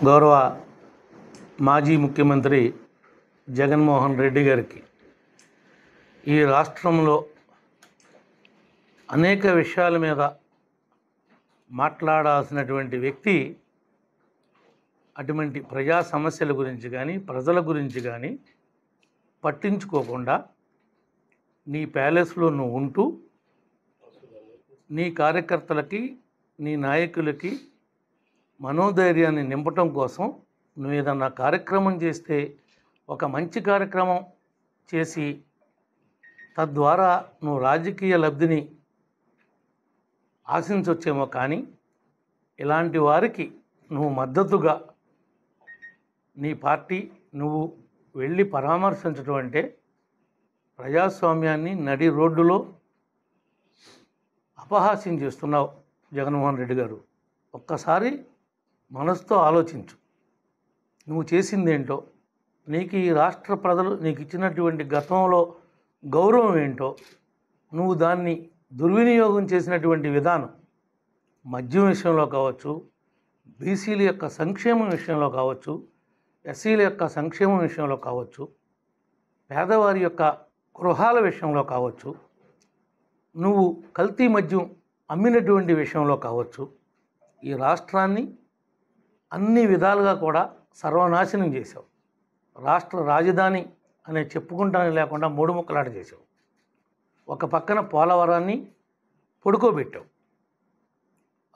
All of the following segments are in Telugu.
గౌరవ మాజీ ముఖ్యమంత్రి జగన్మోహన్ రెడ్డి గారికి ఈ రాష్ట్రంలో అనేక విషయాల మీద మాట్లాడాల్సినటువంటి వ్యక్తి అటువంటి ప్రజా సమస్యల గురించి కానీ ప్రజల గురించి కానీ పట్టించుకోకుండా నీ ప్యాలెస్లో నువ్వు ఉంటూ నీ కార్యకర్తలకి నీ నాయకులకి మనోధైర్యాన్ని నింపటం కోసం నువ్వు ఏదన్నా కార్యక్రమం చేస్తే ఒక మంచి కార్యక్రమం చేసి తద్వారా నువ్వు రాజకీయ లబ్ధిని ఆశించవచ్చేమో, కానీ ఇలాంటి వారికి నువ్వు మద్దతుగా నీ పార్టీ నువ్వు వెళ్ళి పరామర్శించడం అంటే ప్రజాస్వామ్యాన్ని నడి రోడ్డులో అపహాస్యం చేస్తున్నావు జగన్మోహన్ రెడ్డి గారు. ఒక్కసారి మనసుతో ఆలోచించు, నువ్వు చేసిందేంటో, నీకు ఈ రాష్ట్ర ప్రజలు నీకు ఇచ్చినటువంటి గతంలో గౌరవం ఏంటో, నువ్వు దాన్ని దుర్వినియోగం చేసినటువంటి విధానం మద్యం విషయంలో కావచ్చు, బీసీల యొక్క సంక్షేమం విషయంలో కావచ్చు, ఎస్సీల యొక్క సంక్షేమం విషయంలో కావచ్చు, పేదవారి యొక్క గృహాల విషయంలో కావచ్చు, నువ్వు కల్తీ మద్యం అమ్మినటువంటి విషయంలో కావచ్చు, ఈ రాష్ట్రాన్ని అన్ని విధాలుగా కూడా సర్వనాశనం చేశావు. రాష్ట్ర రాజధాని అనే చెప్పుకుంటానే లేకుండా మూడు ముక్కలాట చేశావు. ఒక పక్కన పోలవరాన్ని పడుకోబెట్టావు.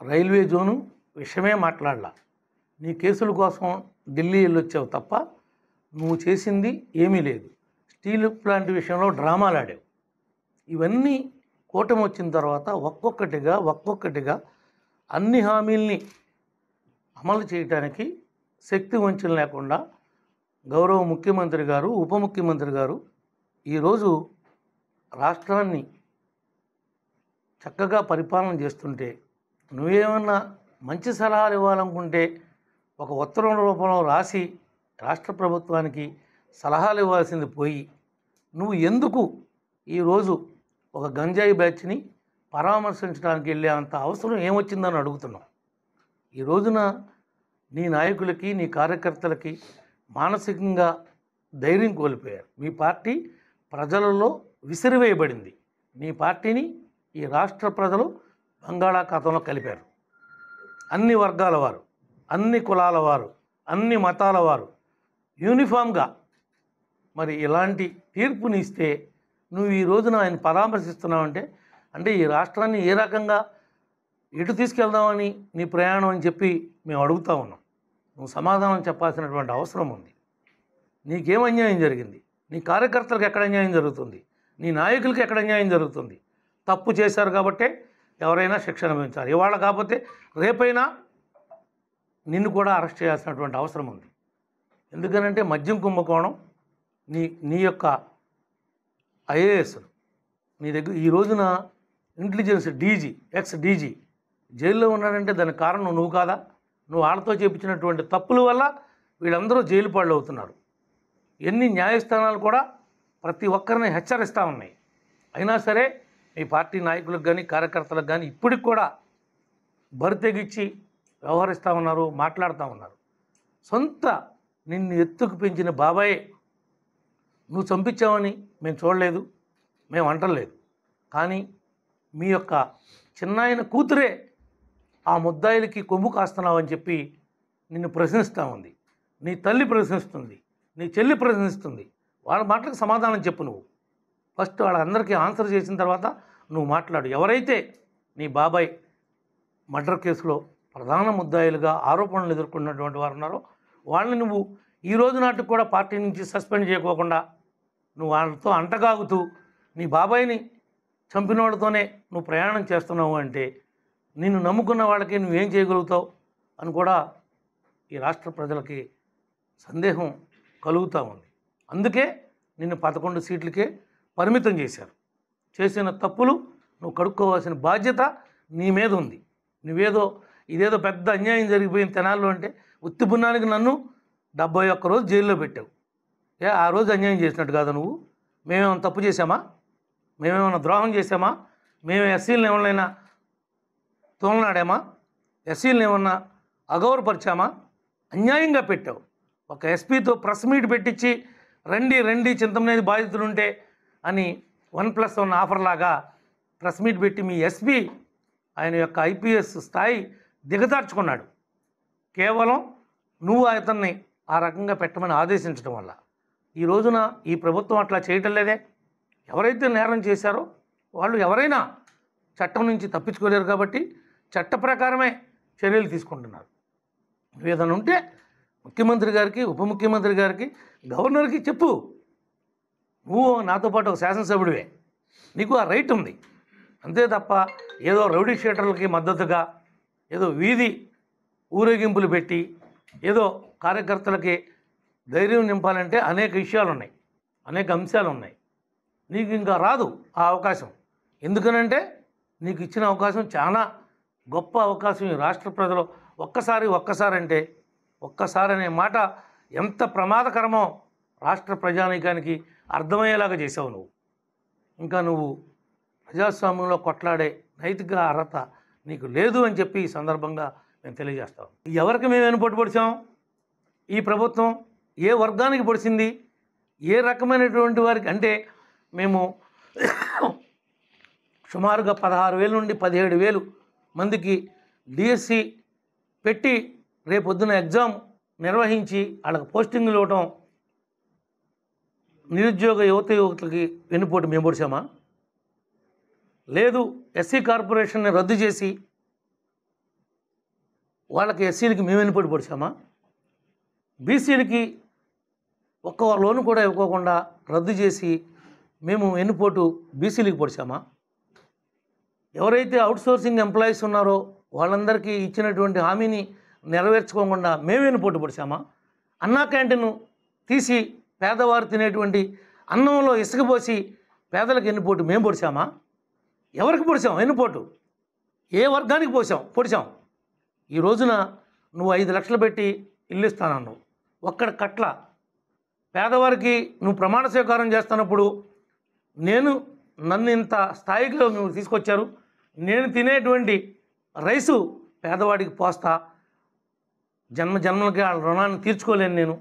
రైల్వే జోను విషయమే మాట్లాడలా. నీ కేసుల కోసం ఢిల్లీ వెళ్ళొచ్చావు తప్ప నువ్వు చేసింది ఏమీ లేదు. స్టీల్ ప్లాంట్ విషయంలో డ్రామాలు ఆడావు. ఇవన్నీ కూటమి వచ్చిన తర్వాత ఒక్కొక్కటిగా అన్ని హామీల్ని అమలు చేయడానికి శక్తి వంచన లేకుండా గౌరవ ముఖ్యమంత్రి గారు, ఉప ముఖ్యమంత్రి గారు ఈరోజు రాష్ట్రాన్ని చక్కగా పరిపాలన చేస్తుంటే నువ్వేమన్నా మంచి సలహాలు ఇవ్వాలనుకుంటే ఒక ఉత్తరం రూపంలో రాసి రాష్ట్ర ప్రభుత్వానికి సలహాలు ఇవ్వాల్సింది పోయి నువ్వు ఎందుకు ఈరోజు ఒక గంజాయి బ్యాచ్ని పరామర్శించడానికి వెళ్ళే అంత అవసరం ఏమొచ్చిందని అడుగుతున్నాం. ఈ రోజున నీ నాయకులకి నీ కార్యకర్తలకి మానసికంగా ధైర్యం కోల్పోయారు. మీ పార్టీ ప్రజలలో విసిరివేయబడింది. నీ పార్టీని ఈ రాష్ట్ర ప్రజలు బంగాళాఖాతంలో కలిపారు. అన్ని వర్గాల వారు, అన్ని కులాల వారు, అన్ని మతాల వారు యూనిఫామ్గా మరి ఇలాంటి తీర్పుని ఇస్తే నువ్వు ఈ రోజున ఆయన పరామర్శిస్తున్నావంటే అంటే ఈ రాష్ట్రాన్ని ఏ రకంగా ఎటు తీసుకెళ్దామని నీ ప్రయాణం అని చెప్పి మేము అడుగుతా ఉన్నాం. నువ్వు సమాధానం చెప్పాల్సినటువంటి అవసరం ఉంది. నీకేం అన్యాయం జరిగింది? నీ కార్యకర్తలకు ఎక్కడ అన్యాయం జరుగుతుంది? నీ నాయకులకి ఎక్కడ అన్యాయం జరుగుతుంది? తప్పు చేశారు కాబట్టే ఎవరైనా శిక్ష అనుభవించాలి. ఇవాళ కాకపోతే రేపైనా నిన్ను కూడా అరెస్ట్ చేయాల్సినటువంటి అవసరం ఉంది. ఎందుకనంటే మద్యం కుంభకోణం నీ యొక్క ఐఏఎస్ నీ దగ్గర ఈ రోజున ఇంటెలిజెన్స్ డీజీ, ఎక్స్ డీజీ జైల్లో ఉన్నాడంటే దానికి కారణం నువ్వు కాదా? నువ్వు వాళ్ళతో చేపించినటువంటి తప్పుల వల్ల వీళ్ళందరూ జైలు పాళ్ళు అవుతున్నారు. ఎన్ని న్యాయస్థానాలు కూడా ప్రతి ఒక్కరిని హెచ్చరిస్తూ ఉన్నాయి. అయినా సరే మీ పార్టీ నాయకులకు కానీ కార్యకర్తలకు కానీ ఇప్పటికి కూడా బరితెగిచ్చి వ్యవహరిస్తూ ఉన్నారు, మాట్లాడుతూ ఉన్నారు. సొంత నిన్ను ఎత్తుకు పెంచిన బాబాయే నువ్వు చంపించావని మేము చూడలేదు, మేము అంటలేదు. కానీ మీ యొక్క చిన్నాయన కూతురే ఆ ముద్దాయిలకి కొమ్ము కాస్తున్నావు అని చెప్పి నిన్ను ప్రశ్నిస్తూ ఉంది. నీ తల్లి ప్రశ్నిస్తుంది, నీ చెల్లి ప్రశ్నిస్తుంది. వాళ్ళ మాటలకు సమాధానం చెప్పు. నువ్వు ఫస్ట్ వాళ్ళందరికీ ఆన్సర్ చేసిన తర్వాత నువ్వు మాట్లాడు. ఎవరైతే నీ బాబాయ్ మర్డర్ కేసులో ప్రధాన ముద్దాయిలుగా ఆరోపణలు ఎదుర్కొన్నటువంటి వారు ఉన్నారో వాళ్ళని నువ్వు ఈ రోజు నాటికి కూడా పార్టీ నుంచి సస్పెండ్ చేయకోకుండా నువ్వు వాళ్ళతో అంటగాగుతూ నీ బాబాయిని చంపిన వాళ్ళతోనే నువ్వు ప్రయాణం చేస్తున్నావు అంటే నిన్ను నమ్ముకున్న వాళ్ళకి నువ్వేం చేయగలుగుతావు అని కూడా ఈ రాష్ట్ర ప్రజలకి సందేహం కలుగుతూ ఉంది. అందుకే నిన్ను 11 సీట్లకే పరిమితం చేశారు. చేసిన తప్పులు నువ్వు కడుక్కోవాల్సిన బాధ్యత నీ మీద ఉంది. నువ్వేదో ఇదేదో పెద్ద అన్యాయం జరిగిపోయిన తెనాల్లో అంటే ఉత్తి బున్నానికి నన్ను 71 రోజు జైల్లో పెట్టావు. ఆ రోజు అన్యాయం చేసినట్టు కాదా నువ్వు? మేమేమైనా తప్పు చేశామా? మేమేమైనా ద్రోహం చేశామా? మేము ఎస్సీలను ఎవరైనా తోలనాడామా? ఎస్సీలను ఏమన్నా అగౌరవపరిచామా? అన్యాయంగా పెట్టావు. ఒక ఎస్పీతో ప్రెస్ మీట్ పెట్టించి రండి రండి చింతమనేది బాధితులుంటే అని 1+1 ఆఫర్ లాగా ప్రెస్ మీట్ పెట్టి మీ ఎస్పీ ఆయన యొక్క ఐపీఎస్ స్థాయి దిగజార్చుకున్నాడు. కేవలం నువ్వు అతన్ని ఆ రకంగా పెట్టమని ఆదేశించడం వల్ల. ఈ రోజున ఈ ప్రభుత్వం అట్లా చేయటం లేదే. ఎవరైతే నేరం చేశారో వాళ్ళు ఎవరైనా చట్టం నుంచి తప్పించుకోలేరు కాబట్టి చట్ట ప్రకారమే చర్యలు తీసుకుంటున్నారు. ఏదైనా ఉంటే ముఖ్యమంత్రి గారికి, ఉప ముఖ్యమంత్రి గారికి, గవర్నర్కి చెప్పు. నువ్వు నాతో పాటు ఒక శాసనసభ్యుడివే, నీకు ఆ రైట్ ఉంది. అంతే తప్ప ఏదో రౌడీ షీటర్లకి మద్దతుగా ఏదో వీధి ఊరేగింపులు పెట్టి ఏదో కార్యకర్తలకి ధైర్యం నింపాలంటే అనేక విషయాలు ఉన్నాయి, అనేక అంశాలు ఉన్నాయి. నీకు ఇంకా రాదు ఆ అవకాశం. ఎందుకనంటే నీకు ఇచ్చిన అవకాశం చాలా గొప్ప అవకాశం. ఈ రాష్ట్ర ప్రజలు ఒక్కసారి అంటే ఒక్కసారి అనే మాట ఎంత ప్రమాదకరమో రాష్ట్ర ప్రజానీకానికి అర్థమయ్యేలాగా చేసావు నువ్వు. ఇంకా నువ్వు ప్రజాస్వామ్యంలో కొట్లాడే నైతిక అర్హత నీకు లేదు అని చెప్పి ఈ సందర్భంగా మేము తెలియజేస్తాం. ఎవరికి మేము వెనుపోటు పొడిచాం? ఈ ప్రభుత్వం ఏ వర్గానికి పొడిచింది? ఏ రకమైనటువంటి వారికి అంటే మేము సుమారుగా 16,000 నుండి 17,000 మందికి డిఎస్సి పెట్టి రేపొద్దున ఎగ్జామ్ నిర్వహించి వాళ్ళకి పోస్టింగ్లు ఇవ్వటం, నిరుద్యోగ యువతలకి వెన్నుపోటు మేము పొడిచామా? లేదు. ఎస్సీ కార్పొరేషన్ని రద్దు చేసి వాళ్ళకి ఎస్సీలకి మేము వెన్నుపోటు పొడిచామా? బీసీలకి ఒక్క లోను కూడా ఇవ్వకుండా రద్దు చేసి మేము వెన్నుపోటు బీసీలకి పొడిచామా? ఎవరైతే అవుట్సోర్సింగ్ ఎంప్లాయీస్ ఉన్నారో వాళ్ళందరికీ ఇచ్చినటువంటి హామీని నెరవేర్చుకోకుండా మేము వెన్నుపోటు పొడిచామా? అన్నా క్యాంటీన్ తీసి పేదవారు తినేటువంటి అన్నంలో ఇసుక పోసి పేదలకు వెన్నుపోటు మేము పొడిచామా? ఎవరికి పొడిచాం వెన్నుపోటు? ఏ వర్గానికి పొడిచాం? ఈ రోజున నువ్వు 5 లక్షలు పెట్టి ఇల్లు ఇస్తానన్నావు, ఒక్కడ కట్ల. పేదవారికి నువ్వు ప్రమాణ స్వీకారం చేస్తున్నప్పుడు నన్ను ఇంత స్థాయిలో నువ్వు తీసుకొచ్చారు, నేను తినేటువంటి రైసు పేదవాడికి పోస్తా, జన్మలకి వాళ్ళ రుణాన్ని తీర్చుకోలేను, నేను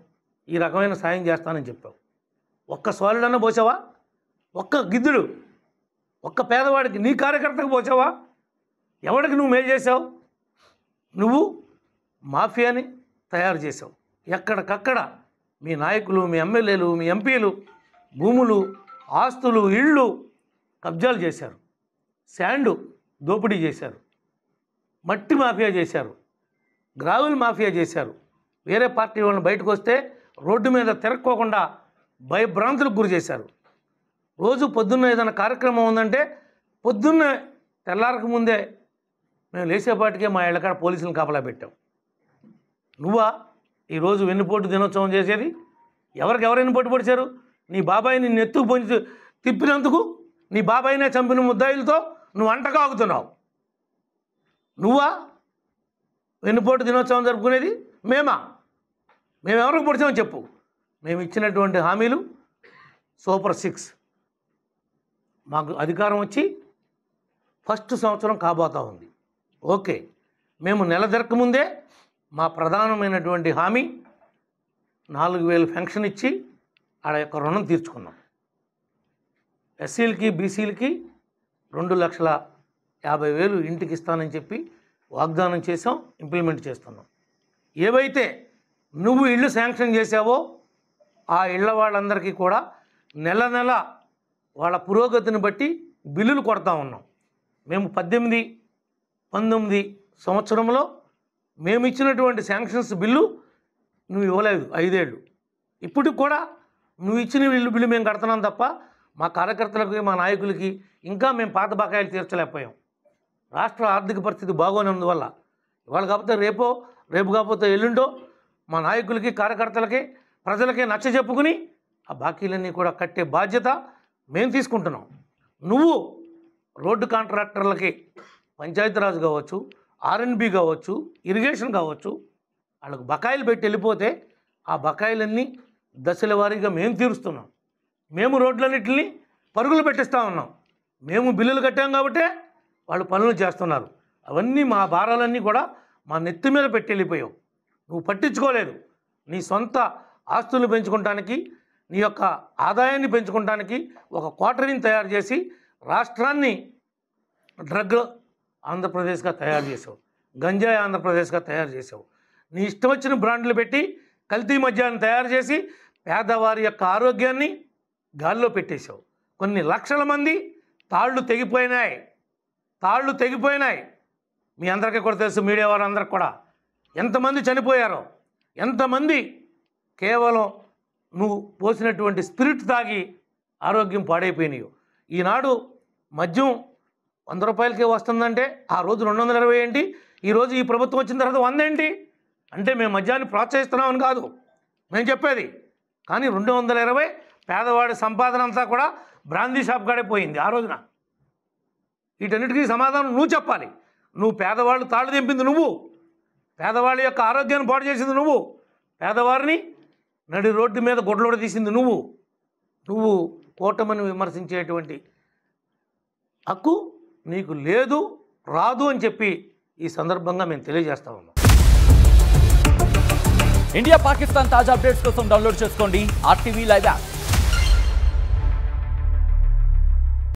ఈ రకమైన సాయం చేస్తానని చెప్పావు. ఒక్క సాలిడన్నా పోసావా? ఒక్క గిద్దుడు ఒక్క పేదవాడికి నీ కార్యకర్తకు పోసావా? ఎవడికి నువ్వు మేలు చేసావు? నువ్వు మాఫియాని తయారు చేసావు. ఎక్కడికక్కడ మీ నాయకులు, మీ ఎమ్మెల్యేలు, మీ ఎంపీలు భూములు, ఆస్తులు, ఇళ్ళు కబ్జాలు చేశారు, శాండు దోపిడీ చేశారు, మట్టి మాఫియా చేశారు, గ్రావెల్ మాఫియా చేశారు. వేరే పార్టీ వాళ్ళని బయటకు వస్తే రోడ్డు మీద తిరక్కోకుండా భయభ్రాంతులకు గురి చేశారు. రోజు పొద్దున్న ఏదైనా కార్యక్రమం ఉందంటే పొద్దున్నే తెల్లారక ముందే మేము లేచేపాటికే మా ఇళ్ళకాడ పోలీసులను కాపలా పెట్టాం. నువ్వా ఈరోజు వెన్నుపోటు దినోత్సవం చేసేది? ఎవరు వెన్నుపోటు పొడిచారు? నీ బాబాయిని నిన్ను ఎత్తుకు పొంచి తిప్పినందుకు నీ బాబాయినే చంపిన ముద్దాయిలతో నువ్వు అంటకాగుతున్నావు. నువ్వా వెన్నుపోటు దినోత్సవం జరుపుకునేది? మేము ఎవరికి పొడిచామని చెప్పు. మేము ఇచ్చినటువంటి హామీలు సూపర్ 6. మాకు అధికారం వచ్చి ఫస్ట్ సంవత్సరం కాబోతా ఉంది. ఓకే, మేము నెల తిరగకముందే మా ప్రధానమైనటువంటి హామీ 4,000 పెన్షన్ ఇచ్చి ఆడ యొక్క రుణం తీర్చుకున్నాం. ఎస్సీలకి, బీసీలకి 2,50,000 ఇంటికి ఇస్తానని చెప్పి వాగ్దానం చేసాం, ఇంప్లిమెంట్ చేస్తున్నాం. ఏవైతే నువ్వు ఇళ్ళు శాంక్షన్ చేసావో ఆ ఇళ్ళ వాళ్ళందరికీ కూడా నెల నెల వాళ్ళ పురోగతిని బట్టి బిల్లులు కొడతా ఉన్నాం. మేము 18-19 సంవత్సరంలో మేము ఇచ్చినటువంటి శాంక్షన్స్ బిల్లు నువ్వు ఇవ్వలేదు 5 ఏళ్ళు. ఇప్పటికి కూడా నువ్వు ఇచ్చిన బిల్లు మేము కడుతున్నాం తప్ప మా కార్యకర్తలకి, మా నాయకులకి ఇంకా మేము పాత బకాయిలు తీర్చలేకపోయాం. రాష్ట్ర ఆర్థిక పరిస్థితి బాగోనందువల్ల ఇవాళ కాకపోతే రేపు కాకపోతే ఎల్లుండో మా నాయకులకి, కార్యకర్తలకి, ప్రజలకి నచ్చ చెప్పుకుని ఆ బాకీలన్నీ కూడా కట్టే బాధ్యత మేము తీసుకుంటున్నాం. నువ్వు రోడ్డు కాంట్రాక్టర్లకి పంచాయతీరాజ్ కావచ్చు, ఆర్ఎన్బి కావచ్చు, ఇరిగేషన్ కావచ్చు, వాళ్ళకు బకాయిలు పెట్టి వెళ్ళిపోతే ఆ బకాయిలన్నీ దశల వారీగా మేము తీరుస్తున్నాం. మేము రోడ్లన్నింటినీ పరుగులు పెట్టిస్తూ ఉన్నాం. మేము బిల్లులు కట్టాం కాబట్టి వాళ్ళు పనులు చేస్తున్నారు. అవన్నీ మా భారాలన్నీ కూడా మా నెత్తి మీద పెట్టి వెళ్ళిపోయావు. నువ్వు పట్టించుకోలేదు. నీ సొంత ఆస్తులు పెంచుకోవటానికి, నీ యొక్క ఆదాయాన్ని పెంచుకోవటానికి ఒక కోటరీని తయారు చేసి రాష్ట్రాన్ని డ్రగ్ ఆంధ్రప్రదేశ్గా తయారు చేసావు, గంజాయి ఆంధ్రప్రదేశ్గా తయారు చేసావు. నీ ఇష్టం వచ్చిన బ్రాండ్లు పెట్టి కల్తీ మద్యాన్ని తయారు చేసి పేదవారి యొక్క ఆరోగ్యాన్ని గాల్లో పెట్టేశావు. కొన్ని లక్షల మంది తాళ్ళు తెగిపోయినాయి. మీ అందరికీ కూడా తెలుసు, మీడియా వారందరికీ కూడా ఎంతమంది చనిపోయారో, ఎంతమంది కేవలం నువ్వు పోసినటువంటి స్పిరిట్ తాగి ఆరోగ్యం పాడైపోయినాయో. ఈనాడు మద్యం 100 రూపాయలకే వస్తుందంటే ఆ రోజు 220 ఏంటి, ఈరోజు ఈ ప్రభుత్వం వచ్చిన తర్వాత 100 ఏంటి? అంటే మేము మద్యాన్ని ప్రోత్సహిస్తున్నామని కాదు మేము చెప్పేది. కానీ 220 పేదవాడి సంపాదన అంతా కూడా బ్రాందీ షాప్ కాడే పోయింది ఆ రోజున. వీటన్నిటికీ సమాధానం నువ్వు చెప్పాలి. నువ్వు పేదవాళ్ళు తాళ్ళు తెంపింది నువ్వు, పేదవాళ్ళ యొక్క ఆరోగ్యాన్ని పాడు చేసింది నువ్వు, పేదవారిని నడి రోడ్డు మీద గొడ్లోడ తీసింది నువ్వు. కూటమిని విమర్శించేటువంటి హక్కు నీకు లేదు, రాదు అని చెప్పి ఈ సందర్భంగా మేము తెలియజేస్తా ఉన్నాం. ఇండియా పాకిస్తాన్ తాజా అప్డేట్స్ కోసం డౌన్లోడ్ చేసుకోండి RTV లైవ్ యాప్.